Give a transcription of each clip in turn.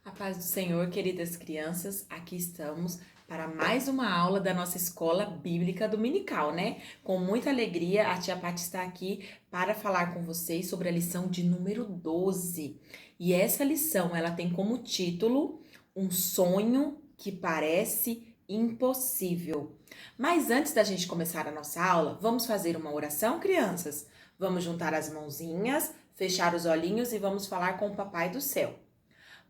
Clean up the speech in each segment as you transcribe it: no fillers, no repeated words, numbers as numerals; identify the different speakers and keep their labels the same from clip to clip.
Speaker 1: A paz do Senhor, queridas crianças, aqui estamos para mais uma aula da nossa escola bíblica dominical, né? Com muita alegria, a tia Paty está aqui para falar com vocês sobre a lição de número 12. E essa lição, ela tem como título Um sonho que parece impossível. Mas antes da gente começar a nossa aula, vamos fazer uma oração, crianças? Vamos juntar as mãozinhas, fechar os olhinhos e vamos falar com o Papai do Céu.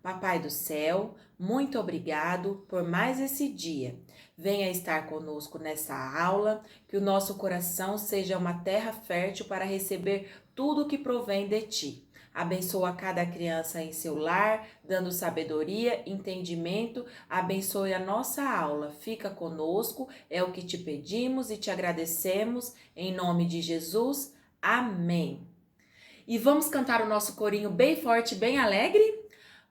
Speaker 1: Papai do céu, muito obrigado por mais esse dia. Venha estar conosco nessa aula, que o nosso coração seja uma terra fértil para receber tudo que provém de ti. Abençoa cada criança em seu lar, dando sabedoria, entendimento. Abençoe a nossa aula. Fica conosco, é o que te pedimos e te agradecemos. Em nome de Jesus, amém. E vamos cantar o nosso corinho bem forte, bem alegre?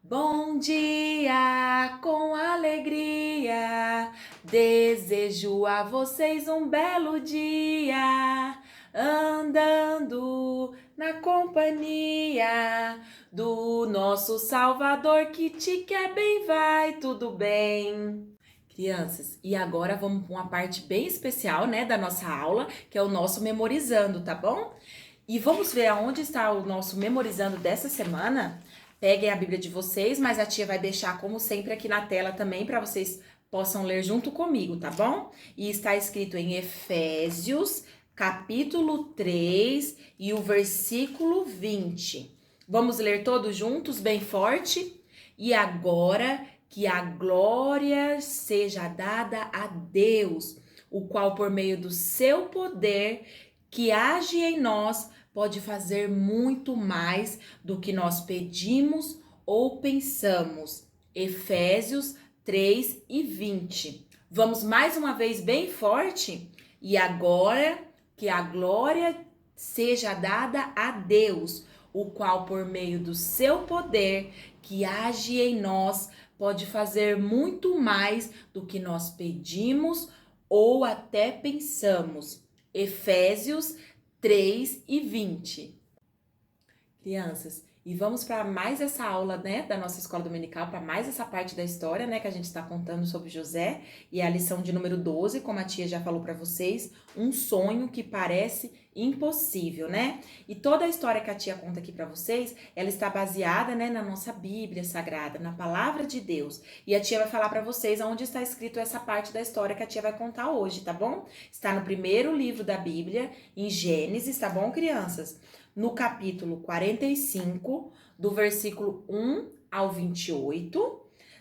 Speaker 1: Bom dia, com alegria, desejo a vocês um belo dia, andando na companhia do nosso Salvador que te quer bem, vai tudo bem. Crianças, e agora vamos para uma parte bem especial, né, da nossa aula, que é o nosso memorizando, tá bom? E vamos ver aonde está o nosso memorizando dessa semana? Peguem a Bíblia de vocês, mas a tia vai deixar, como sempre, aqui na tela também, para vocês possam ler junto comigo, tá bom? E está escrito em Efésios, capítulo 3 e o versículo 20. Vamos ler todos juntos, bem forte? E agora que a glória seja dada a Deus, o qual, por meio do seu poder, que age em nós, pode fazer muito mais do que nós pedimos ou pensamos. Efésios 3 e 20. Vamos mais uma vez bem forte? E agora que a glória seja dada a Deus, o qual por meio do seu poder que age em nós pode fazer muito mais do que nós pedimos ou até pensamos. Efésios 3 e 20. Crianças, e vamos para mais essa aula, né, da nossa escola dominical, para mais essa parte da história, né, que a gente está contando sobre José, e a lição de número 12, como a tia já falou para vocês, um sonho que parece impossível, né? E toda a história que a tia conta aqui para vocês, ela está baseada, né, na nossa Bíblia Sagrada, na palavra de Deus. E a tia vai falar para vocês onde está escrito essa parte da história que a tia vai contar hoje, tá bom? Está no primeiro livro da Bíblia, em Gênesis, tá bom, crianças? No capítulo 45, do versículo 1 ao 28.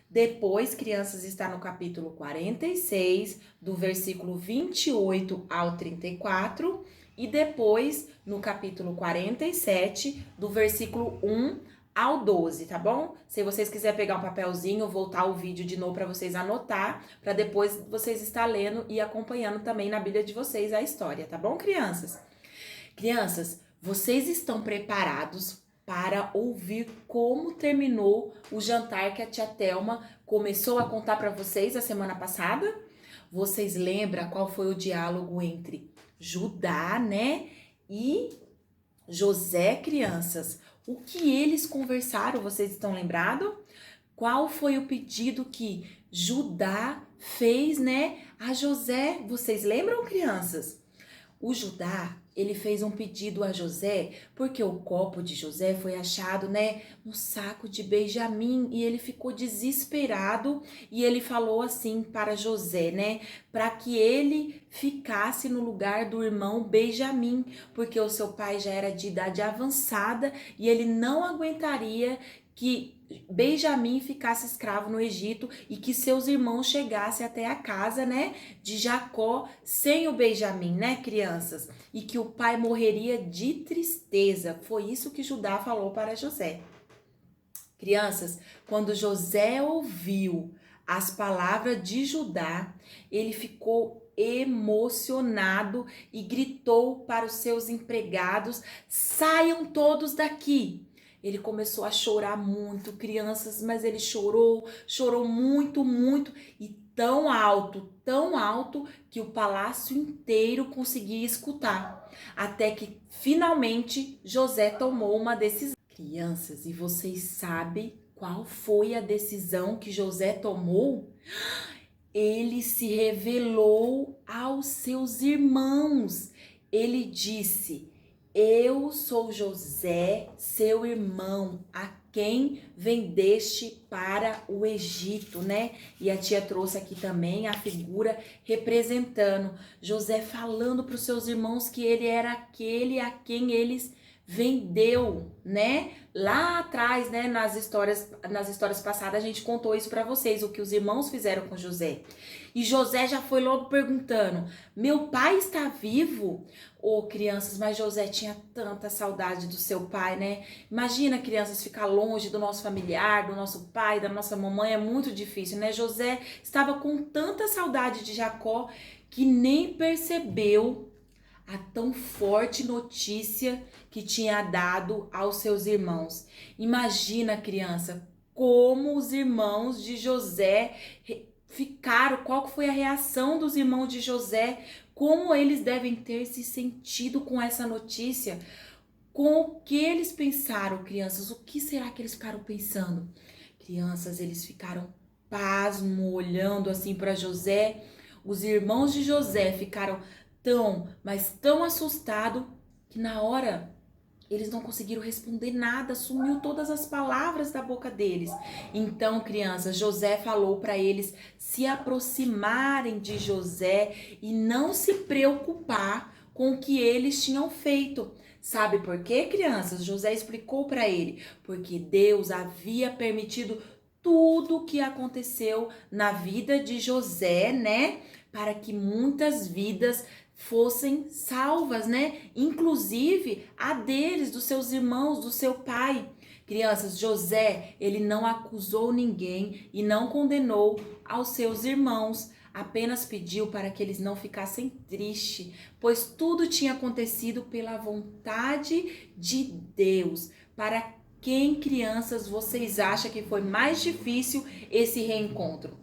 Speaker 1: Depois, crianças, está no capítulo 46, do versículo 28 ao 34. E depois, no capítulo 47, do versículo 1 ao 12, tá bom? Se vocês quiserem pegar um papelzinho, voltar o vídeo de novo para vocês anotar, para depois vocês estar lendo e acompanhando também na Bíblia de vocês a história, tá bom, crianças? Crianças, vocês estão preparados para ouvir como terminou o jantar que a tia Thelma começou a contar para vocês a semana passada? Vocês lembram qual foi o diálogo entre Judá, né, e José, crianças? O que eles conversaram, vocês estão lembrados? Qual foi o pedido que Judá fez, né, a José? Vocês lembram, crianças? O Judá, ele fez um pedido a José, porque o copo de José foi achado, né, no saco de Benjamim, e ele ficou desesperado, e ele falou assim para José, né, para que ele ficasse no lugar do irmão Benjamim, porque o seu pai já era de idade avançada, e ele não aguentaria que Benjamim ficasse escravo no Egito e que seus irmãos chegassem até a casa, né, de Jacó sem o Benjamim, né, crianças? E que o pai morreria de tristeza. Foi isso que Judá falou para José. Crianças, quando José ouviu as palavras de Judá, ele ficou emocionado e gritou para os seus empregados: saiam todos daqui. Ele começou a chorar muito, crianças, mas ele chorou muito, muito e tão alto que o palácio inteiro conseguia escutar. Até que finalmente José tomou uma decisão. Crianças, e vocês sabem qual foi a decisão que José tomou? Ele se revelou aos seus irmãos. Ele disse: eu sou José, seu irmão, a quem vendeste para o Egito, né? E a tia trouxe aqui também a figura representando José, falando para os seus irmãos que ele era aquele a quem eles vendeu, né? Lá atrás, né, nas histórias passadas, a gente contou isso para vocês, o que os irmãos fizeram com José. E José já foi logo perguntando: meu pai está vivo? Ô, crianças, mas José tinha tanta saudade do seu pai, né? Imagina, crianças, ficar longe do nosso familiar, do nosso pai, da nossa mamãe, é muito difícil, né? José estava com tanta saudade de Jacó que nem percebeu a tão forte notícia que tinha dado aos seus irmãos. Imagina, criança, como os irmãos de José ficaram, qual foi a reação dos irmãos de José, como eles devem ter se sentido com essa notícia, com o que eles pensaram, crianças, o que será que eles ficaram pensando? Crianças, eles ficaram pasmo, olhando assim para José. Os irmãos de José ficaram mas tão assustados que na hora eles não conseguiram responder nada, sumiu todas as palavras da boca deles. Então, crianças, José falou para eles se aproximarem de José e não se preocupar com o que eles tinham feito. Sabe por quê, crianças? José explicou para ele, porque Deus havia permitido tudo o que aconteceu na vida de José, né? Para que muitas vidas fossem salvas, né? Inclusive a deles, dos seus irmãos, do seu pai. Crianças, José, ele não acusou ninguém e não condenou aos seus irmãos. Apenas pediu para que eles não ficassem tristes, pois tudo tinha acontecido pela vontade de Deus. Para quem, crianças, vocês acham que foi mais difícil esse reencontro?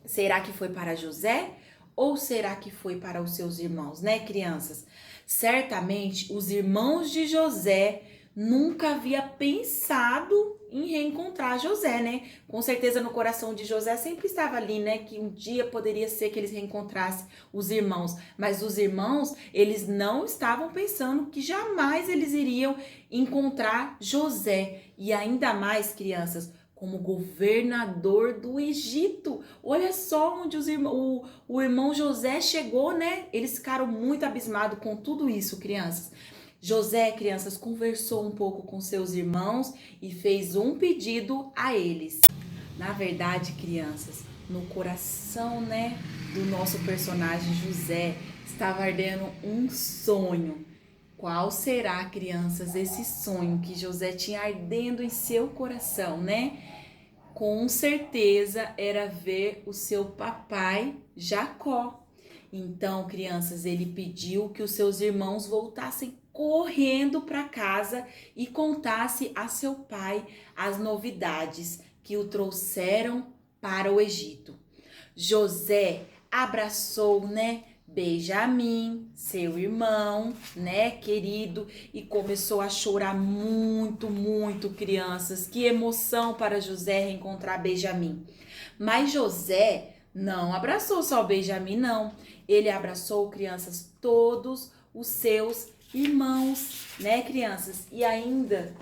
Speaker 1: Será que foi para José? Ou será que foi para os seus irmãos, né, crianças? Certamente os irmãos de José nunca havia pensado em reencontrar José, né? Com certeza no coração de José sempre estava ali, né? Que um dia poderia ser que eles reencontrassem os irmãos. Mas os irmãos, eles não estavam pensando que jamais eles iriam encontrar José. E ainda mais, crianças, como governador do Egito. Olha só onde o irmão José chegou, né? Eles ficaram muito abismados com tudo isso, crianças. José, crianças, conversou um pouco com seus irmãos e fez um pedido a eles. Na verdade, crianças, no coração, né, do nosso personagem José, estava ardendo um sonho. Qual será, crianças, esse sonho que José tinha ardendo em seu coração, né? Com certeza era ver o seu papai Jacó. Então, crianças, ele pediu que os seus irmãos voltassem correndo para casa e contasse a seu pai as novidades que o trouxeram para o Egito. José abraçou, né, Benjamim, seu irmão, né, querido, e começou a chorar muito, muito, crianças. Que emoção para José reencontrar Benjamim. Mas José não abraçou só Benjamim, não. Ele abraçou, crianças, todos os seus irmãos, né, crianças? E ainda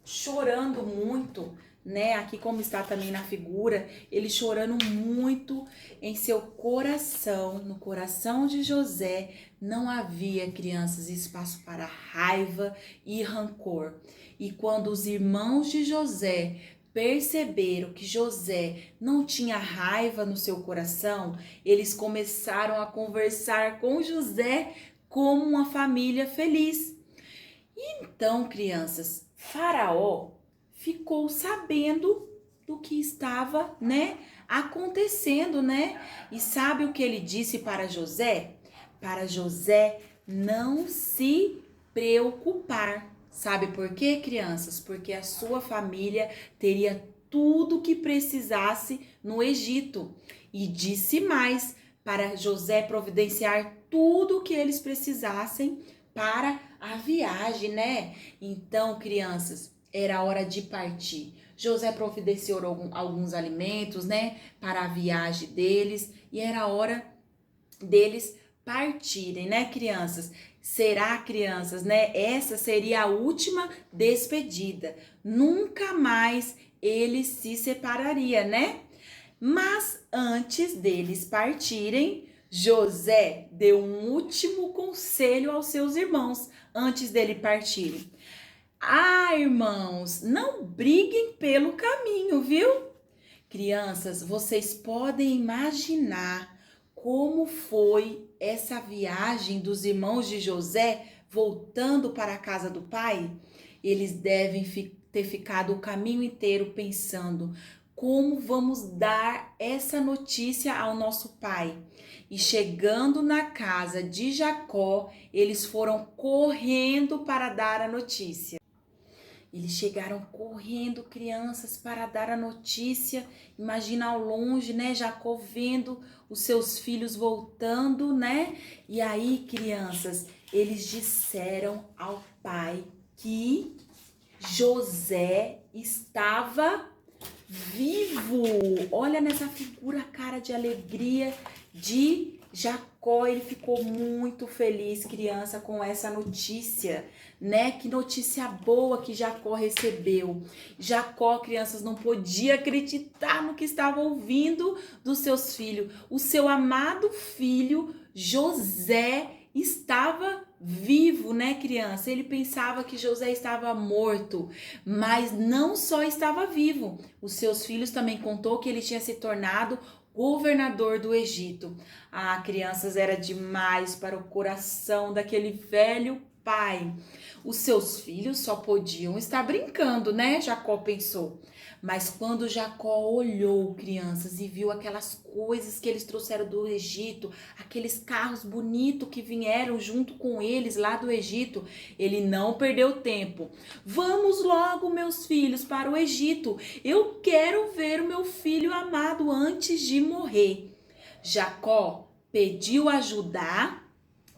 Speaker 1: chorando muito, né? Aqui como está também na figura, ele chorando muito em seu coração, no coração de José, não havia, crianças, espaço para raiva e rancor. E quando os irmãos de José perceberam que José não tinha raiva no seu coração, eles começaram a conversar com José como uma família feliz. Então, crianças, Faraó ficou sabendo do que estava, né, acontecendo, né? E sabe o que ele disse para José? Para José não se preocupar. Sabe por quê, crianças? Porque a sua família teria tudo o que precisasse no Egito. E disse mais, para José providenciar tudo o que eles precisassem para a viagem, né? Então, crianças, era hora de partir. José providenciou alguns alimentos, né, para a viagem deles, e era hora deles partirem, né, crianças? Será, crianças, né? Essa seria a última despedida. Nunca mais eles se separariam, né? Mas antes deles partirem, José deu um último conselho aos seus irmãos antes dele partirem. Ah, irmãos, não briguem pelo caminho, viu? Crianças, vocês podem imaginar como foi essa viagem dos irmãos de José voltando para a casa do pai? Eles devem ter ficado o caminho inteiro pensando: como vamos dar essa notícia ao nosso pai? E chegando na casa de Jacó, eles foram correndo para dar a notícia. Eles chegaram correndo, crianças, para dar a notícia. Imagina ao longe, né? Jacó vendo os seus filhos voltando, né? E aí, crianças, eles disseram ao pai que José estava vivo. Olha nessa figura, a cara de alegria de Jacó. Ele ficou muito feliz, criança, com essa notícia, né? Que notícia boa que Jacó recebeu. Jacó, crianças, não podia acreditar no que estava ouvindo dos seus filhos. O seu amado filho José estava vivo, né, criança? Ele pensava que José estava morto, mas não só estava vivo. Os seus filhos também contou que ele tinha se tornado governador do Egito. Ah, crianças, era demais para o coração daquele velho pai. Os seus filhos só podiam estar brincando, né? Jacó pensou. Mas quando Jacó olhou, crianças, e viu aquelas coisas que eles trouxeram do Egito, aqueles carros bonitos que vieram junto com eles lá do Egito, ele não perdeu tempo. Vamos logo, meus filhos, para o Egito. Eu quero ver o meu filho amado antes de morrer. Jacó pediu a Judá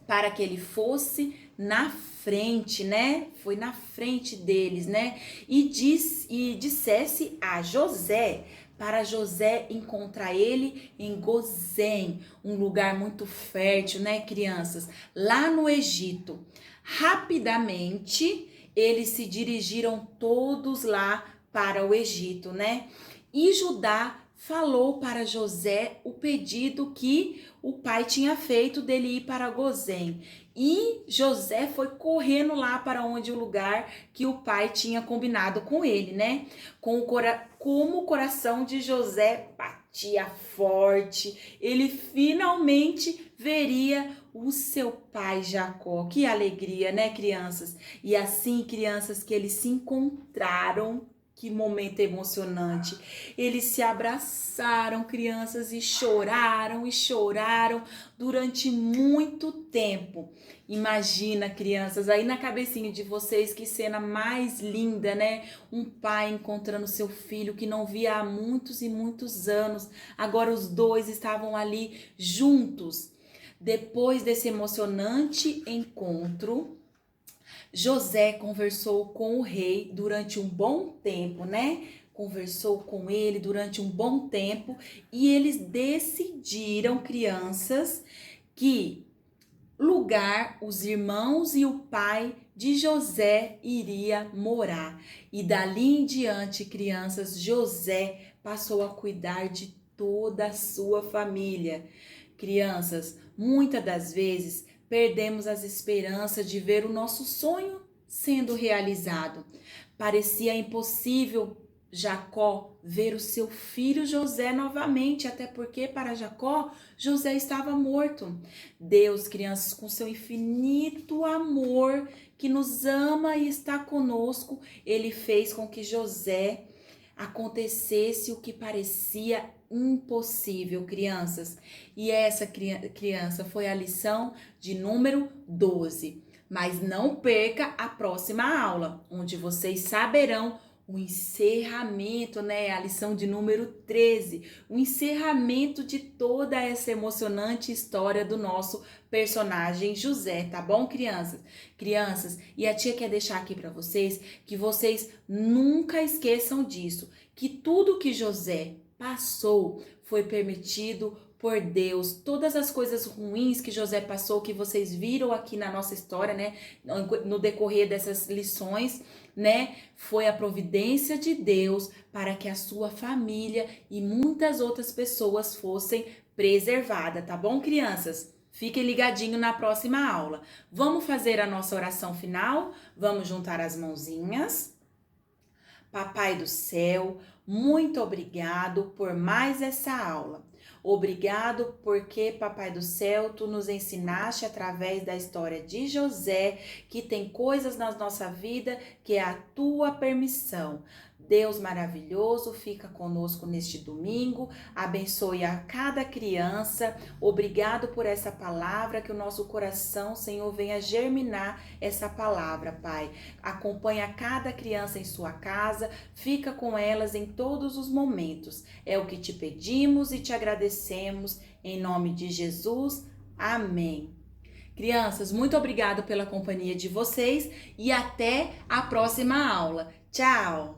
Speaker 1: para que ele fosse na frente, né? Foi na frente deles, né? E dissesse a José, para José encontrar ele em Gozém, um lugar muito fértil, né, crianças? Lá no Egito. Rapidamente, eles se dirigiram todos lá para o Egito, né? E Judá falou para José o pedido que o pai tinha feito dele ir para Gozém. E José foi correndo lá para onde o lugar que o pai tinha combinado com ele, né? Como o coração de José batia forte, ele finalmente veria o seu pai Jacó. Que alegria, né, crianças? E assim, crianças, que eles se encontraram. Que momento emocionante. Eles se abraçaram, crianças, e choraram durante muito tempo. Imagina, crianças, aí na cabecinha de vocês, que cena mais linda, né? Um pai encontrando seu filho que não via há muitos e muitos anos. Agora os dois estavam ali juntos. Depois desse emocionante encontro, José conversou com o rei durante um bom tempo, né? Conversou com ele durante um bom tempo e eles decidiram, crianças, que lugar os irmãos e o pai de José iria morar. E dali em diante, crianças, José passou a cuidar de toda a sua família. Crianças, muitas das vezes perdemos as esperanças de ver o nosso sonho sendo realizado. Parecia impossível Jacó ver o seu filho José novamente, até porque para Jacó, José estava morto. Deus, crianças, com seu infinito amor, que nos ama e está conosco, ele fez com que José acontecesse o que parecia impossível, crianças. E essa criança foi a lição de número 12. Mas não perca a próxima aula, onde vocês saberão o encerramento, né? A lição de número 13, o encerramento de toda essa emocionante história do nosso personagem José, tá bom, crianças? Crianças, e a tia quer deixar aqui para vocês que vocês nunca esqueçam disso, que tudo que José passou foi permitido por Deus. Todas as coisas ruins que José passou, que vocês viram aqui na nossa história, né, no decorrer dessas lições, né, foi a providência de Deus para que a sua família e muitas outras pessoas fossem preservadas, tá bom, crianças? Fiquem ligadinho na próxima aula. Vamos fazer a nossa oração final? Vamos juntar as mãozinhas. Papai do céu, muito obrigado por mais essa aula. Obrigado porque, Papai do céu, tu nos ensinaste através da história de José que tem coisas na nossa vida que é a tua permissão. Deus maravilhoso, fica conosco neste domingo, abençoe a cada criança. Obrigado por essa palavra, que o nosso coração, Senhor, venha germinar essa palavra, Pai. Acompanha cada criança em sua casa, fica com elas em todos os momentos. É o que te pedimos e te agradecemos, em nome de Jesus. Amém. Crianças, muito obrigada pela companhia de vocês e até a próxima aula. Tchau!